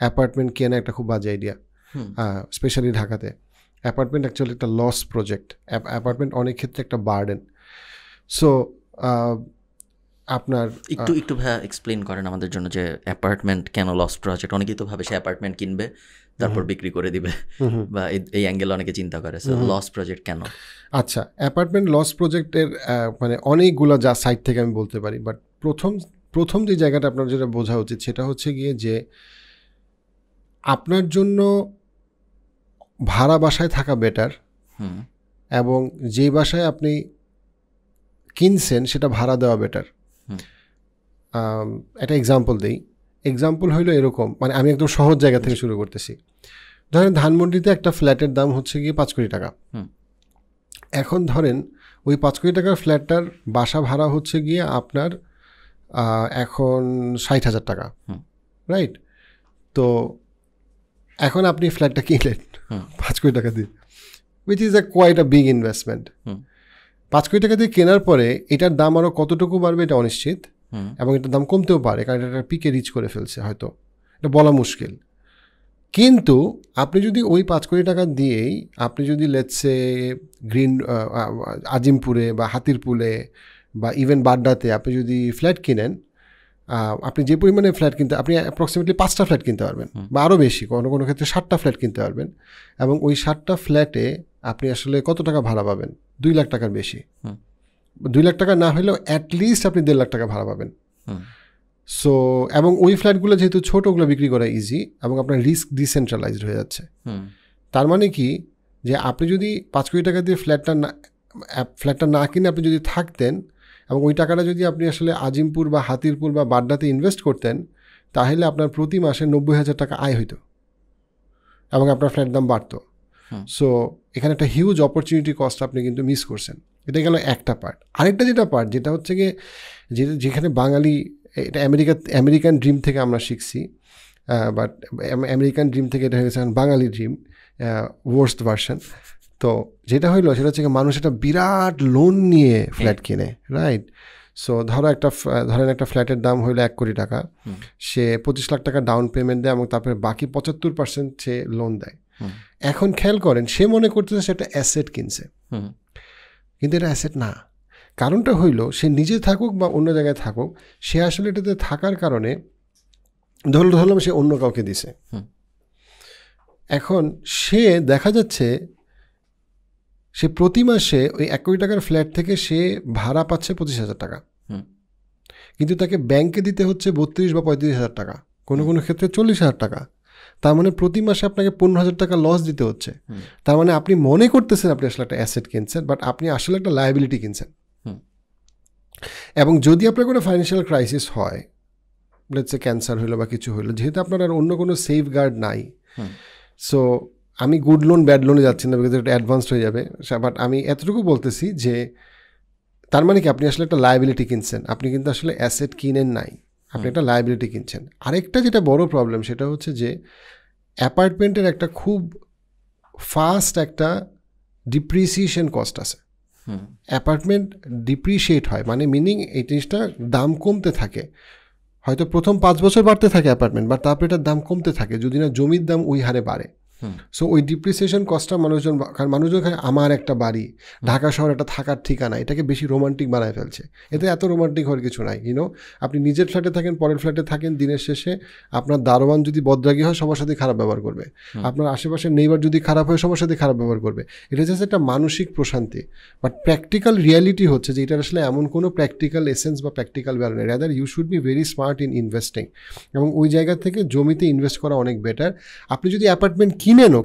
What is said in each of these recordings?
Apartment কেনা একটা খুব বাজে আইডিয়া, স্পেশালি ঢাকাতে। অ্যাপার্টমেন্ট অ্যাকচুয়ালি একটা লস প্রজেক্ট, অ্যাপার্টমেন্ট অনেক ক্ষেত্রে একটা বার্ডেন। সো আপনার একটু ভাইয়া এক্সপ্লেন করেন আমাদের জন্য যে অ্যাপার্টমেন্ট কেন লস প্রজেক্ট। অনেকেই তো ভাবে সে অ্যাপার্টমেন্ট কিনবে তারপর বিক্রি করে দিবে, বা এই অ্যাঙ্গেল অনেকে চিন্তা করে। লস প্রজেক্ট কেন? আচ্ছা, অ্যাপার্টমেন্ট লস প্রজেক্টের মানে অনেকগুলো যা সাইড থেকে আমি বলতে পারি, বাট প্রথম যে জায়গাটা আপনার যেটা বোঝা উচিত সেটা হচ্ছে গিয়ে যে আপনার জন্য ভাড়া বাসায় থাকা বেটার, এবং যে বাসায় আপনি কিনছেন সেটা ভাড়া দেওয়া বেটার। একটা এক্সাম্পল দিই। এক্সাম্পল হইলো এরকম, মানে আমি একদম সহজ জায়গা থেকে শুরু করতেছি। ধরেন ধানমন্ডিতে একটা ফ্ল্যাটের দাম হচ্ছে গিয়ে 5 কোটি টাকা। এখন ধরেন ওই 5 কোটি টাকার ফ্ল্যাটটার বাসা ভাড়া হচ্ছে গিয়ে আপনার এখন 60,000 টাকা, রাইট? তো এখন আপনি ফ্ল্যাটটা কিনলেন 5 কোটি টাকা দিয়ে, which is quite a big investment. 5 crore টাকা দিয়ে কেনার পরে এটার দাম আরও কতটুকু বাড়বে এটা অনিশ্চিত, এবং এটার দাম কমতেও পারে, কারণ এটা পিকে রিচ করে ফেলছে, হয়তো এটা বলা মুশকিল। কিন্তু আপনি যদি ওই 5 কোটি টাকা দিয়েই আপনি যদি লেটসে আজিমপুরে বা হাতিরপুলে বা ইভেন বাড্ডাতে আপনি যদি ফ্ল্যাট কিনেন, আপনি যে পরিমাণে ফ্ল্যাট কিনতে, আপনি অ্যাপ্রক্সিমেটলি 5টা ফ্ল্যাট কিনতে পারবেন, বা আরও বেশি, কোনো ক্ষেত্রে 7টা ফ্ল্যাট কিনতে পারবেন। এবং ওই 7টা ফ্ল্যাটে আপনি আসলে কত টাকা ভাড়া পাবেন? 2 লাখ টাকার বেশি। 2 লাখ টাকা না হলেও অ্যাটলিস্ট আপনি 1.5 লাখ টাকা ভাড়া পাবেন। সো এবং ওই ফ্ল্যাটগুলো যেহেতু ছোট, ওগুলো বিক্রি করা ইজি, এবং আপনার রিস্ক ডিসেন্ট্রালাইজড হয়ে যাচ্ছে। তার মানে কি, যে আপনি যদি 5 কোটি টাকা দিয়ে ফ্ল্যাটটা না কিনে আপনি যদি থাকতেন, এবং ওই টাকাটা যদি আপনি আসলে আজিমপুর বা হাতিরপুর বা বাড্ডাতে ইনভেস্ট করতেন, তাহলে আপনার প্রতি মাসে 90,000 টাকা আয় হইতো, এবং আপনার ফ্ল্যাট দাম বাড়তো। সো এখানে একটা হিউজ অপরচুনিটি কস্ট আপনি কিন্তু মিস করছেন। এটা গেল একটা পার্ট। আরেকটা যেটা হচ্ছে গিয়ে যেখানে বাঙালি, এটা আমেরিকান ড্রিম থেকে আমরা শিখছি, বাট আমেরিকান ড্রিম থেকে এটা হয়ে গেছে বাঙালি ড্রিম, ওয়ার্স্ট ভার্সন। তো যেটা হইলো সেটা হচ্ছে মানুষ একটা বিরাট লোন নিয়ে ফ্ল্যাট কিনে, রাইট? সো ধরেন একটা ফ্ল্যাটের দাম হইলো 1 কোটি টাকা, সে 25 লাখ টাকা ডাউন পেমেন্ট দেয়, এবং তারপরে বাকি 75% সে লোন দেয়। এখন খেয়াল করেন, সে মনে করতেছে সেটা অ্যাসেট কিনছে, কিন্তু এটা অ্যাসেট না। কারণটা হইলো, সে নিজে থাকুক বা অন্য জায়গায় থাকুক, সে আসলে এটাতে থাকার কারণে ধরলাম সে অন্য কাউকে দিছে। এখন সে দেখা যাচ্ছে সে প্রতি মাসে ওই 1 কোটি টাকার ফ্ল্যাট থেকে সে ভাড়া পাচ্ছে 25,000 টাকা, কিন্তু তাকে ব্যাংকে দিতে হচ্ছে 32 বা 35,000 টাকা, কোনো ক্ষেত্রে 40,000 টাকা। তার মানে প্রতি মাসে আপনাকে 15,000 টাকা লস দিতে হচ্ছে। তার মানে আপনি মনে করতেছেন আপনি আসলে একটা অ্যাসেট কিনছেন, বাট আপনি আসলে একটা লায়াবিলিটি কিনছেন। এবং যদি আপনার কোনো ফাইন্যান্সিয়াল ক্রাইসিস হয়, লেটসে ক্যান্সার হইলো বা কিছু হইলো, যেহেতু আপনার আর অন্য কোনো সেফ গার্ড নাই, সো আমি গুড লোন ব্যাড লোনে যাচ্ছি না, বিকজ এটা অ্যাডভান্সড হয়ে যাবে, বাট আমি এতটুকু বলতেছি যে তার মানে কি, আপনি আসলে একটা লায়াবিলিটি কিনছেন, আপনি কিন্তু আসলে অ্যাসেট কিনেন নাই, আপনি একটা লায়াবিলিটি কিনছেন। আরেকটা যেটা বড় প্রবলেম সেটা হচ্ছে যে অ্যাপার্টমেন্টের একটা খুব ফাস্ট একটা ডিপ্রিসিয়েশন কস্ট আছে। অ্যাপার্টমেন্ট ডিপ্রিশিয়েট হয়, মানে মিনিং এই জিনিসটা দাম কমতে থাকে। হয়তো প্রথম 5 বছর বাড়তে থাকে অ্যাপার্টমেন্ট, বা তারপরে এটার দাম কমতে থাকে যদি না জমির দাম ওই হারে বাড়ে। সো ওই ডিপ্রিসিয়েশন কস্টটা কারণ মানুষজন আমার একটা বাড়ি, ঢাকা শহরে একটা থাকার ঠিকানা, এটাকে বেশি রোমান্টিক বানায় ফেলছে। এতে এত রোমান্টিক হওয়ার কিছু নাই। আপনি নিজের ফ্ল্যাটে থাকেন, পরের ফ্ল্যাটে থাকেন, দিনের শেষে আপনার দারোয়ান যদি বদরাগী হয় সবার সাথে খারাপ ব্যবহার করবে, আপনার আশেপাশের নেইবার যদি খারাপ হয় সবার সাথে খারাপ ব্যবহার করবে। এটা জাস্ট একটা মানসিক প্রশান্তি। বাট প্র্যাকটিক্যাল রিয়ালিটি হচ্ছে যে এটা আসলে এমন কোনো প্র্যাকটিক্যাল এসেন্স বা প্র্যাকটিক্যাল ভ্যালু নেই। Rather you should be very smart in investing, এবং ওই জায়গা থেকে জমিতে ইনভেস্ট করা অনেক বেটার। আপনি যদি অ্যাপার্টমেন্ট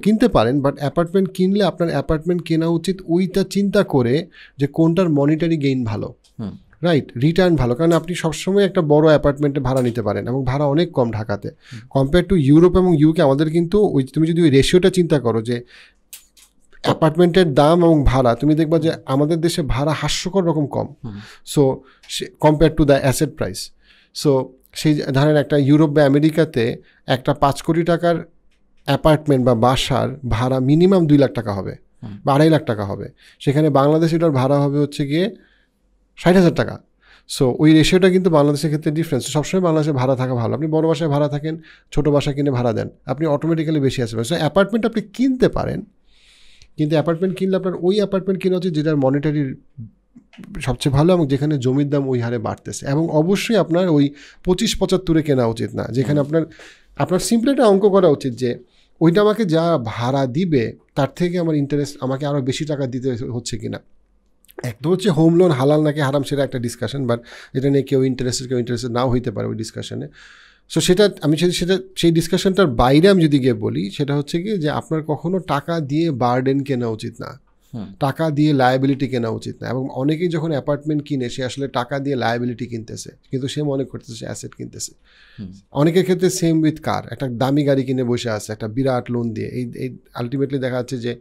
কিনতে পারেন, বাট অ্যাপার্টমেন্ট কিনলে আপনার অ্যাপার্টমেন্ট কেনা উচিত ওইটা চিন্তা করে যে কোনটার মনিটারি গেইন ভালো, রাইট, রিটার্ন ভালো। কারণ আপনি সবসময় একটা বড় অ্যাপার্টমেন্টে ভাড়া নিতে পারেন, এবং ভাড়া অনেক কম ঢাকাতে কম্পেয়ার টু ইউরোপ এবং ইউকে। আমাদের কিন্তু তুমি যদি ওই রেশিওটা চিন্তা করো যে অ্যাপার্টমেন্টের দাম এবং ভাড়া, তুমি দেখবা যে আমাদের দেশে ভাড়া হাস্যকর রকম কম। So compare to the asset price. So সেই ধরেন একটা ইউরোপ বা আমেরিকাতে একটা 5 কোটি টাকার অ্যাপার্টমেন্ট বা বাসার ভাড়া মিনিমাম 2 লাখ টাকা হবে বা 2.5 লাখ টাকা হবে। সেখানে বাংলাদেশে এটার ভাড়া হবে হচ্ছে গিয়ে 60,000 টাকা। সো ওই রেশিওটা কিন্তু বাংলাদেশের ক্ষেত্রে ডিফারেন্স। সবসময় বাংলাদেশে ভাড়া থাকা ভালো। আপনি বড় বাসায় ভাড়া থাকেন, ছোটো বাসা কিনে ভাড়া দেন, আপনি অটোমেটিক্যালি বেশি আসবে। সো অ্যাপার্টমেন্ট আপনি কিনতে পারেন, কিন্তু অ্যাপার্টমেন্ট কিনলে আপনার ওই অ্যাপার্টমেন্ট কিনা উচিত যেটার মনিটারি সবচেয়ে ভালো এবং যেখানে জমির দাম ওই হারে বাড়তেছে। এবং অবশ্যই আপনার ওই 25-75 কেনা উচিত না, যেখানে আপনার সিম্পলি একটা অঙ্ক করা উচিত যে ওইটা আমাকে যা ভাড়া দিবে তার থেকে আমার ইন্টারেস্ট আমাকে আরও বেশি টাকা দিতে হচ্ছে কিনা। একটা হচ্ছে হোম লোন হালাল নাকি হারাম, সেটা একটা ডিসকাশন, বাট এটা নিয়ে কেউ ইন্টারেস্টেড নাও হইতে পারে ওই ডিসকাশনে। সো সেটা আমি সেই ডিসকাশনটার বাইরে আমি যদি গিয়ে বলি, সেটা হচ্ছে কি যে আপনার কখনো টাকা দিয়ে বার্ডেন কেনা উচিত না, টাকা দিয়ে লায়াবিলিটি কেনা উচিত না। এবং অনেকেই যখন অ্যাপার্টমেন্ট কিনে সে আসলে টাকা দিয়ে লায়াবিলিটি কিনতেছে, কিন্তু সে মনে করতেছে সে অ্যাসেট কিনতেছে। অনেকের ক্ষেত্রে সেম উইথ কার, একটা দামি গাড়ি কিনে বসে আছে একটা বিরাট লোন দিয়ে, এই আলটিমেটলি দেখা যাচ্ছে যে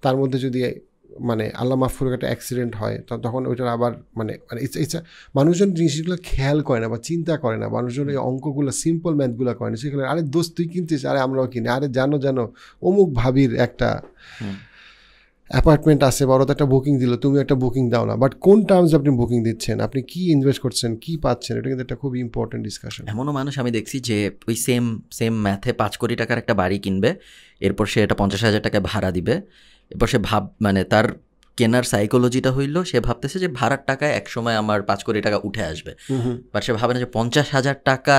তার মধ্যে যদি আল্লাহ মাফ করুক একটা অ্যাক্সিডেন্ট হয়, তখন ওইটার আবার মানুষজন জিনিসগুলো খেয়াল করে না বা চিন্তা করে না, মানুষজন এই অঙ্কগুলো সিম্পল ম্যাথগুলো করে না। সেগুলো আরে দোস্ত তুই কিনছিস, আরে আমরাও কিনি, আরে জানো অমুক ভাবির একটা অ্যাপার্টমেন্ট আছে, বড় তো একটা বুকিং দিল, তুমি একটা বুকিং দাও না, বাট কোন টার্মস আপনি বুকিং দিচ্ছেন, আপনি কি ইনভেস্ট করছেন, কি পাচ্ছেন, এটা কিন্তু একটা খুব ইম্পর্টেন্ট ডিসকাশন। এমনও মানুষ আমি দেখছি যে ওই সেম ম্যাথে 5 কোটি টাকার একটা বাড়ি কিনবে, এরপর সে এটা 50,000 টাকায় ভাড়া দিবে, এরপর সে তার কেনার সাইকোলজিটা হইলো সে ভাবতেছে যে ভাড়ার টাকায় একসময় আমার 5 কোটি টাকা উঠে আসবে, বাট সে ভাবে না যে 50,000 টাকা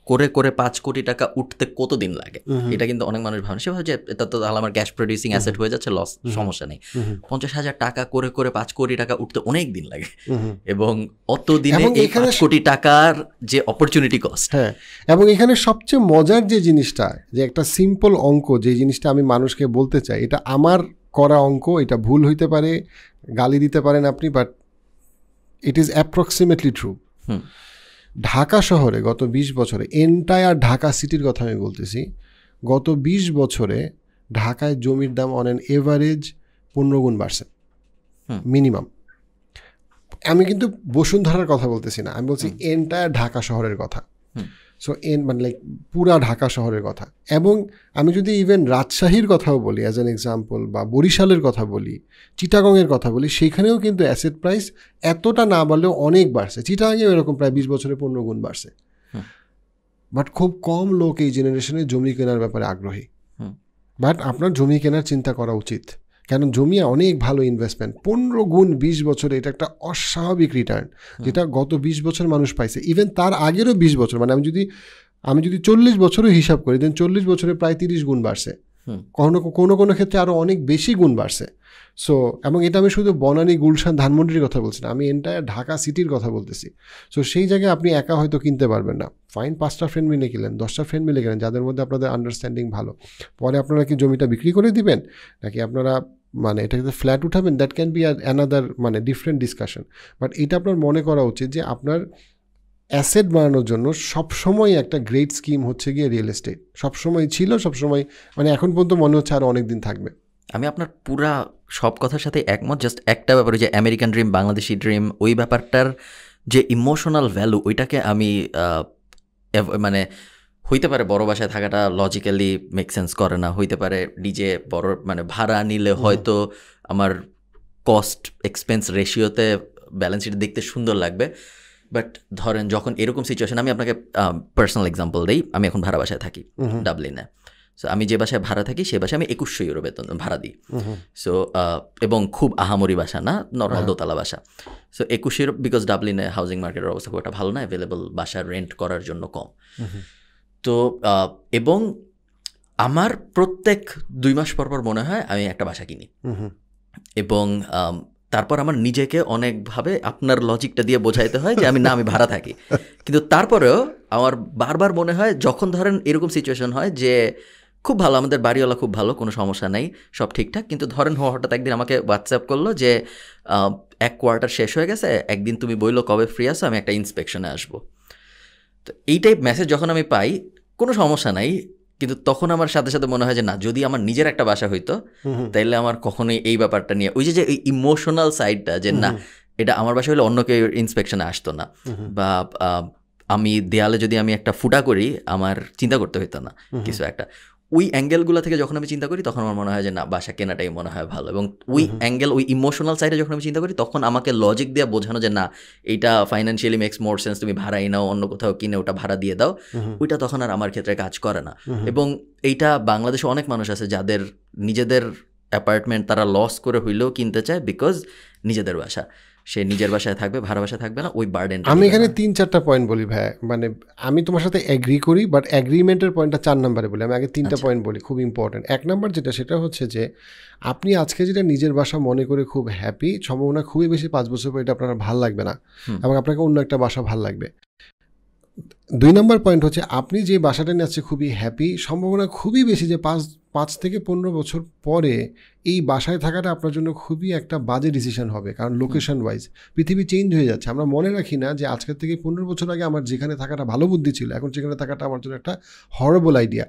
করে 5 কোটি টাকা উঠতে কতদিন লাগে। এটা কিন্তু অনেক মানুষ ভাবে, সে ভাবে যে এটা তো তাহলে আমার ক্যাশ প্রডিউসিং অ্যাসেট হয়ে যাচ্ছে, লস, সমস্যা নেই। 50,000 টাকা করে 5 কোটি টাকা উঠতে অনেক দিন লাগে, এবং অত দিনে এই 5 কোটি টাকার যে অপরচুনিটি কস্ট। হ্যাঁ, এবং এখানে সবচেয়ে মজার যে জিনিসটা, যে একটা সিম্পল অঙ্ক, যে জিনিসটা আমি মানুষকে বলতে চাই, এটা আমার করা অঙ্ক, এটা ভুল হইতে পারে, গালি দিতে পারেন আপনি, but it is approximately true. Dhaka শহরে গত 20 বছরে, এন্টায়ার ঢাকা সিটির কথা আমি বলতেছি, গত 20 বছরে ঢাকায় জমির দাম অন অ্যান এভারেজ 15 গুণ বাড়ছে মিনিমাম। আমি কিন্তু বসুন্ধরার কথা বলতেছি না, আমি বলছি এন্টায়ার ঢাকা শহরের কথা। সো পুরা ঢাকা শহরের কথা। এবং আমি যদি ইভেন রাজশাহীর কথাও বলি অ্যাজ অ্যান এক্সাম্পল, বা বরিশালের কথা বলি, চিটাগংয়ের কথা বলি, সেখানেও কিন্তু অ্যাসেট প্রাইস এতটা না বাড়লেও অনেক বাড়ছে। চিটাগংয়েও এরকম প্রায় 20 বছরে 15 গুণ বাড়ছে। বাট খুব কম লোক এই জেনারেশনে জমি কেনার ব্যাপারে আগ্রহী। বাট আপনার জমি কেনার চিন্তা করা উচিত, কারণ জমি অনেক ভালো ইনভেস্টমেন্ট। 15 গুণ 20 বছরে, এটা একটা অস্বাভাবিক রিটার্ন, যেটা গত 20 বছর মানুষ পাইছে। ইভেন তার আগেরও 20 বছর, আমি যদি 40 বছরও হিসাব করি, দেন 40 বছরে প্রায় 30 গুণ বাড়ছে, কোনো ক্ষেত্রে আরও অনেক বেশি গুণ বাড়ছে। সো এবং এটা আমি শুধু বনানী, গুলশান, ধানমন্ডির কথা বলছি না, আমি এন্টায়ার ঢাকা সিটির কথা বলতেছি। সো সেই জায়গায় আপনি একা হয়তো কিনতে পারবেন না, ফাইন 5টা ফ্রেন্ড মিলে কিনলেন, 10টা ফ্রেন্ড মিলে গেলেন, যাদের মধ্যে আপনাদের আন্ডারস্ট্যান্ডিং ভালো। পরে আপনারা কি জমিটা বিক্রি করে দিবেন, নাকি আপনারা এটাকে ফ্ল্যাট উঠাবেন, that can be another different discussion. But এটা আপনার মনে করা উচিত যে আপনার অ্যাসেট বানানোর জন্য সবসময় একটা গ্রেট স্কিম হচ্ছে গিয়ে রিয়েল এস্টেট। সবসময় ছিল, সবসময় এখন পর্যন্ত মনে হচ্ছে আরও অনেক দিন থাকবে। আমি আপনার পুরা সব কথার সাথে একমত। জাস্ট একটা ব্যাপারে, যে আমেরিকান ড্রিম, বাংলাদেশি ড্রিম, ওই ব্যাপারটার যে ইমোশনাল ভ্যালু, ওইটাকে আমি হইতে পারে বড় বাসায় থাকাটা লজিক্যালি মেক সেন্স করে না, হইতে পারে নিজে বড় ভাড়া নিলে হয়তো আমার কস্ট এক্সপেন্স রেশিওতে ব্যালেন্স শিট দেখতে সুন্দর লাগবে। বাট ধরেন যখন এরকম সিচুয়েশন, আমি আপনাকে পার্সোনাল এক্সাম্পল দিই। আমি এখন ভাড়া বাসায় থাকি ডাবলিনে। সো আমি যে বাসায় ভাড়া থাকি সে বাসায় আমি 2100 ইউরো বেতন ভাড়া দিই। সো এবং খুব আহামরি বাসা না, নর্মাল দোতলা বাসা। সো 2100 ইউরো, বিকজ ডাবলিনে হাউজিং মার্কেটের অবস্থা খুব একটা ভালো না, অ্যাভেলেবল বাসা রেন্ট করার জন্য কম। তো এবং আমার প্রত্যেক 2 মাস পর মনে হয় আমি একটা বাসা কিনি, এবং তারপর আমার নিজেকে অনেকভাবে আপনার লজিকটা দিয়ে বোঝাইতে হয় যে আমি ভাড়া থাকি। কিন্তু তারপরেও আমার বারবার মনে হয়, যখন ধরেন এরকম সিচুয়েশন হয় যে খুব ভালো, আমাদের বাড়িওয়ালা খুব ভালো, কোনো সমস্যা নেই, সব ঠিকঠাক, কিন্তু ধরেন হঠাৎ একদিন আমাকে হোয়াটসঅ্যাপ করলো যে 1 কোয়ার্টার শেষ হয়ে গেছে, একদিন তুমি বললো কবে ফ্রি আসো, আমি একটা ইন্সপেকশনে আসবো। তো এই টাইপ মেসেজ যখন আমি পাই, কোনো সমস্যা নাই, কিন্তু তখন আমার সাথে সাথে মনে হয় যে না, যদি আমার নিজের একটা বাসা হইতো তাইলে আমার কখনোই এই ব্যাপারটা নিয়ে ওই যে ইমোশনাল সাইডটা, যে না এটা আমার বাসা হলে অন্য কেউ ইন্সপেকশনে আসতো না, বা আমি দেয়ালে যদি আমি একটা ফুটা করি আমার চিন্তা করতে হইতো না কিছু একটা, ওই অ্যাঙ্গেলগুলো থেকে যখন আমি চিন্তা করি তখন আমার মনে হয় যে না বাসা কেনাটাই মনে হয় ভালো, এবং ওই অ্যাঙ্গেল ওই ইমোশনাল সাইডে যখন আমি চিন্তা করি তখন আমাকে লজিক দিয়ে বোঝানো যে না এইটা ফাইন্যান্সিয়ালি মেক্স মোর সেন্স, তুমি ভাড়াই নাও, অন্য কোথাও কিনে ওটা ভাড়া দিয়ে দাও, ওইটা তখন আর আমার ক্ষেত্রে কাজ করে না। এবং এইটা বাংলাদেশে অনেক মানুষ আছে যাদের নিজেদের অ্যাপার্টমেন্ট তারা লস করে হইলেও কিনতে চায়, বিকজ নিজেদের বাসা, সে নিজের বাসায় থাকবে, ভাড়া বাসায় থাকবে না, ওই বার্ডেন। আমি এখানে 3-4টা পয়েন্ট বলি ভাই, মানে আমি তোমার সাথে এগ্রি করি, বাট এগ্রিমেন্টের পয়েন্টটা 4 নম্বরে বলি। আমি আগে 3টা পয়েন্ট বলি, খুব ইম্পর্টেন্ট। 1 নম্বর যেটা, সেটা হচ্ছে যে আপনি আজকে যেটা নিজের বাসা মনে করে খুব হ্যাপি, সম্ভাবনা খুবই বেশি 5 বছর পর এটা আপনার ভাল লাগবে না, এবং আপনাকে অন্য একটা বাসা ভাল লাগবে। 2 নম্বর পয়েন্ট হচ্ছে আপনি যে বাসাটা নিয়ে আসছে খুবই হ্যাপি, সম্ভাবনা খুবই বেশি যে 5 থেকে 15 বছর পরে এই বাসায় থাকাটা আপনার জন্য খুবই একটা বাজে ডিসিশন হবে, কারণ লোকেশন ওয়াইজ পৃথিবী চেঞ্জ হয়ে যাচ্ছে। আমরা মনে রাখি না যে আজকের থেকে 15 বছর আগে আমার যেখানে থাকাটা ভালো বুদ্ধি ছিল, এখন সেখানে থাকাটা আমার জন্য একটা হরেবল আইডিয়া।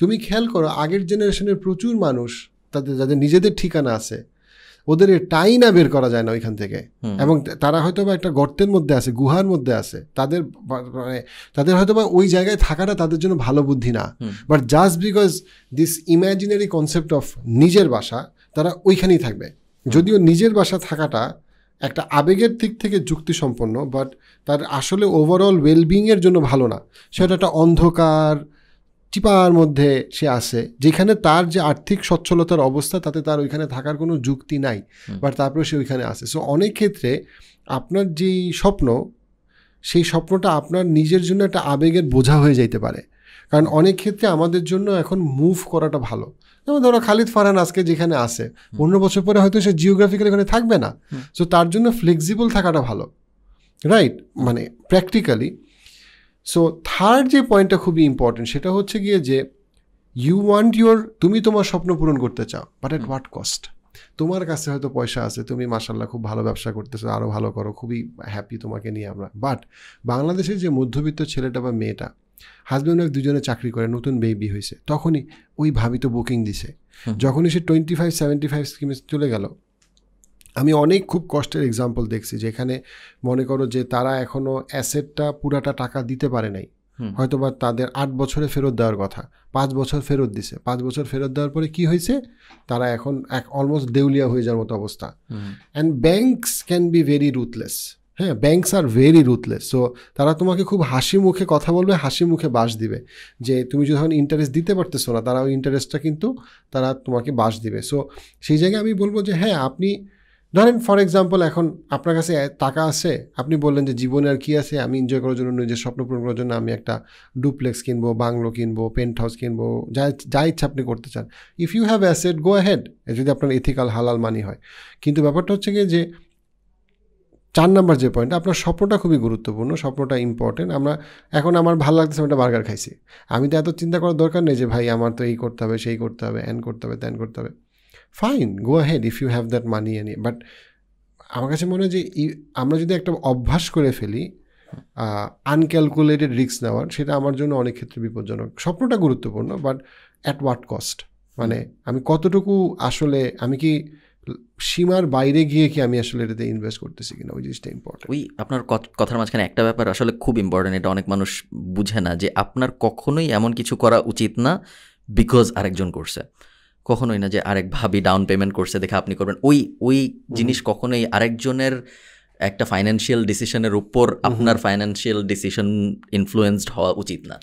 তুমি খেয়াল করো, আগের জেনারেশনের প্রচুর মানুষ যাদের নিজেদের ঠিকানা আছে, ওদের টাই না বের করা যায় না ওইখান থেকে, এবং তারা হয়তো বা একটা গর্তের মধ্যে আছে, গুহার মধ্যে আছে, তাদের হয়তো বা ওই জায়গায় থাকাটা তাদের জন্য ভালো বুদ্ধি না, but just because this imaginary concept of নিজের বাসা, তারা ওইখানেই থাকবে। যদিও নিজের বাসা থাকাটা একটা আবেগের দিক থেকে যুক্তিসম্পন্ন, বাট তার আসলে ওভারঅল ওয়েলবিংয়ের জন্য ভালো না। সেটা একটা অন্ধকার চিপার মধ্যে সে আসে, যেখানে তার যে আর্থিক সচ্ছলতার অবস্থা, তাতে তার ওইখানে থাকার কোনো যুক্তি নাই, বাট তারপরে সে ওইখানে আসে। সো অনেক ক্ষেত্রে আপনার যেই স্বপ্ন, সেই স্বপ্নটা আপনার নিজের জন্য একটা আবেগের বোঝা হয়ে যাইতে পারে, কারণ অনেক ক্ষেত্রে আমাদের জন্য এখন মুভ করাটা ভালো। যেমন ধরো খালিদ ফারহান আজকে যেখানে আসে, 15 বছর পরে হয়তো সে জিওগ্রাফিক্যালি এখানে থাকবে না, সো তার জন্য ফ্লেক্সিবল থাকাটা ভালো, রাইট, মানে প্র্যাকটিক্যালি। সো থার্ড যে পয়েন্টটা খুবই ইম্পর্টেন্ট, সেটা হচ্ছে গিয়ে যে তুমি তোমার স্বপ্ন পূরণ করতে চাও, বাট এট হোয়াট কস্ট। তোমার কাছে হয়তো পয়সা আছে, তুমি মাশাল্লাহ খুব ভালো ব্যবসা করতেছো, আরও ভালো করো, খুবই হ্যাপি তোমাকে নিয়ে আমরা। বাট বাংলাদেশের যে মধ্যবিত্ত ছেলেটা বা মেয়েটা, হাজব্যান্ড ওয়াইফ দুজনে চাকরি করে, নতুন বেবি হয়েছে, তখনই ওই ভাবি তো বুকিং দিছে, যখনই সে 25-75 স্কিমে চলে গেল। আমি অনেক খুব কষ্টের এক্সাম্পল দেখছি, যেখানে মনে করো যে তারা এখনও অ্যাসেটটা পুরাটা টাকা দিতে পারে নাই, হয়তো বা তাদের 8 বছরে ফেরত দেওয়ার কথা, 5 বছর ফেরত দিছে। 5 বছর ফেরত দেওয়ার পরে কি হয়েছে, তারা এখন অলমোস্ট দেউলিয়া হয়ে যাওয়ার মতো অবস্থা। And banks can be very ruthless. হ্যাঁ, banks are very ruthless. So তারা তোমাকে খুব হাসি মুখে কথা বলবে, হাসি মুখে বাস দিবে, যে তুমি যখন ইন্টারেস্ট দিতে পারতেছো না, তারা ওই ইন্টারেস্টটা কিন্তু তারা তোমাকে বাস দিবে। সো সেই জায়গায় আমি বলবো যে হ্যাঁ, আপনি ধরেন ফর এক্সাম্পল এখন আপনার কাছে টাকা আছে, আপনি বললেন যে জীবনে আর কি আছে, আমি এনজয় করার জন্য, নিজের স্বপ্ন পূরণ করার জন্য আমি একটা ডুপ্লেক্স কিনবো, বাংলো কিনবো, পেন্ট হাউস কিনবো, যা ইচ্ছা আপনি করতে চান। If you have asset, go ahead, যদি আপনার এথিক্যাল হালাল মানি হয়। কিন্তু ব্যাপারটা হচ্ছে গিয়ে যে 4 নম্বর যে পয়েন্ট, আপনার স্বপ্নটা খুবই গুরুত্বপূর্ণ, স্বপ্নটা ইম্পর্টেন্ট। এখন আমার ভালো লাগতেছে, আমি একটা বার্গার খাইছি, আমি তো এত চিন্তা করার দরকার নেই যে ভাই আমার তো এই করতে হবে, সেই করতে হবে, অ্যান করতে হবে, ত্যান করতে হবে। Fine, go ahead if you have that money any. But আমার কাছে মনে হয় যে আমরা যদি একটা অভ্যাস করে ফেলি আনক্যালকুলেটেড রিস্ক নেওয়ার, সেটা আমার জন্য অনেক ক্ষেত্রে বিপজ্জনক। স্বপ্নটা গুরুত্বপূর্ণ, বাট অ্যাট হোয়াট কস্ট, মানে আমি কতটুকু আসলে, আমি কি সীমার বাইরে গিয়ে কি আমি আসলে এটাতে ইনভেস্ট করতেছি কিনা, ওই জিনিসটা ইম্পর্টেন্ট। ওই আপনার কথার মাঝখানে একটা ব্যাপার আসলে খুব ইম্পর্টেন্ট, এটা অনেক মানুষ বুঝে না, যে আপনার কখনোই এমন কিছু করা উচিত না বিকজ আরেকজন করছে, কখনোই না যে আরেক ভাবি ডাউন পেমেন্ট করছে দেখে আপনি করবেন, ওই জিনিস কখনোই আরেকজনের একটা ফাইন্যান্সিয়াল ডিসিশনের উপর আপনার ফাইন্যান্সিয়াল ডিসিশন ইনফ্লুয়েন্সড হওয়া উচিত না।